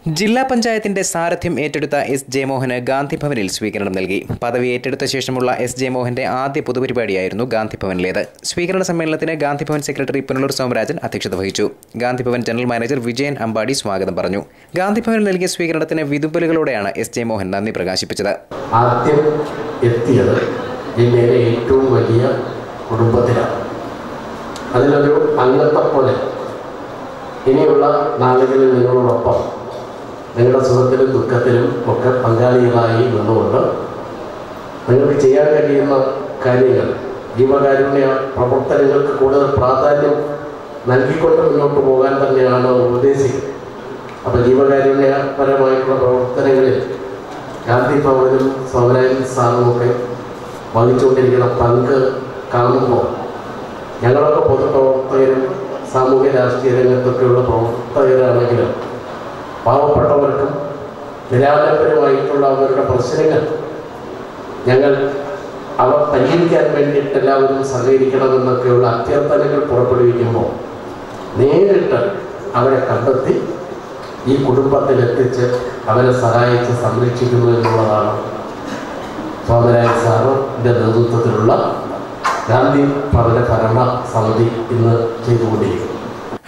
ജില്ലാ പഞ്ചായത്തിന്റെ സാരഥ്യം ഏറ്റെടുത്ത എസ് ജയമോഹന് ഗാന്ധിഭവനിൽ സ്വീകരണം നൽകി. പദവി ഏറ്റെടുത്ത ശേഷമുള്ള എസ് ജയമോഹന്റെ ആദ്യ പൊതുപരിപാടിയായിരുന്നു ഗാന്ധിഭവനിലേത്. സ്വീകരണ സമ്മേളനത്തിന് ഗാന്ധിഭവൻ സെക്രട്ടറി പുനലൂർ സോമരാജൻ അധ്യക്ഷത വഹിച്ചു. ഗാന്ധിഭവൻ ജനറൽ മാനേജർ വിജയൻ അമ്പാടി സ്വാഗതം പറഞ്ഞു. ഗാന്ധിഭവനിൽ നൽകിയ സ്വീകരണത്തിന് വിതുമ്പലുകളോടെയാണ് എസ് ജയമോഹൻ നന്ദി പ്രകാശിപ്പിച്ചത്. ആദ്യം എത്തിയത് ജില്ലയിലെ ഏറ്റവും വലിയ കുടുംബത്തിലാണ്. അതിലൊരു അംഗത്തെ പോലെ ഇനിയുള്ള നാളുകളിൽ നിങ്ങളോടൊപ്പം നിങ്ങളുടെ സുഖത്തിലും ദുഃഖത്തിലും ഒക്കെ പങ്കാളികളായി നിന്നുകൊണ്ട് നിങ്ങൾക്ക് ചെയ്യാൻ കഴിയുന്ന കാര്യങ്ങൾ, ജീവകാരുണ്യ പ്രവർത്തനങ്ങൾക്ക് കൂടുതൽ പ്രാധാന്യം നൽകിക്കൊണ്ട് മുന്നോട്ട് പോകാൻ തന്നെയാണ് ഉദ്ദേശിക്കുന്നത്. അപ്പോൾ ജീവകാരുണ്യപരമായിട്ടുള്ള പ്രവർത്തനങ്ങളിൽ ഗാന്ധിഭവനും സോമരാജൻ സാറുമൊക്കെ വഹിച്ചുകൊണ്ടിരിക്കുന്ന പങ്ക് കാണുമ്പോൾ ഞങ്ങളൊക്കെ പൊതുപ്രവർത്തകരും സാമൂഹ്യ രാഷ്ട്രീയ രംഗത്തൊക്കെയുള്ള പ്രവർത്തകരാണെങ്കിലും പാവപ്പെട്ടവർക്കും നിരാലംബരമായിട്ടുള്ള അവരുടെ പ്രശ്നങ്ങൾ അവ പരിഹരിക്കാൻ വേണ്ടിയിട്ട് എല്ലാവരും സഹകരിക്കണമെന്നൊക്കെയുള്ള അഭ്യർത്ഥനകൾ പുറപ്പെടുവിക്കുമ്പോൾ നേരിട്ട് അവരെ കണ്ടെത്തി ഈ കുടുംബത്തിലെത്തിച്ച് അവരെ സഹായിച്ച് സംരക്ഷിക്കുന്നു എന്നുള്ളതാണ് സോമരാജൻ സാറിൻ്റെ നേതൃത്വത്തിലുള്ള ഗാന്ധി ഭവന ഭരണ സമിതി ഇന്ന് ചെയ്തുകൊണ്ടിരിക്കുന്നു.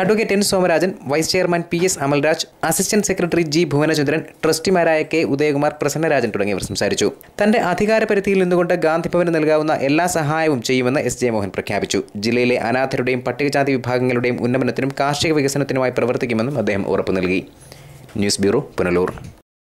Advocate N Somarajan, vice chairman PS Amalraj, assistant secretary G Bhuvanachandran, ട്രസ്റ്റിമാരായ K ഉദയകുമാർ, പ്രസന്നരാജൻ തുടങ്ങിയവർ സംസാരിച്ചു. തന്റെ അധികാരപരിധിയിൽ നിന്നുകൊണ്ട് ഗാന്ധിഭവന് നൽകാവുന്ന എല്ലാ സഹായവും ചെയ്യുമെന്ന് എസ് ജയമോഹൻ പ്രഖ്യാപിച്ചു. ജില്ലയിലെ അനാഥരുടെയും പട്ടികജാതി വിഭാഗങ്ങളുടെയും ഉന്നമനത്തിനും കാർഷിക വികസനത്തിനുമായി പ്രവർത്തിക്കുമെന്നും അദ്ദേഹം ഉറപ്പു നൽകി. News bureau, Punalur.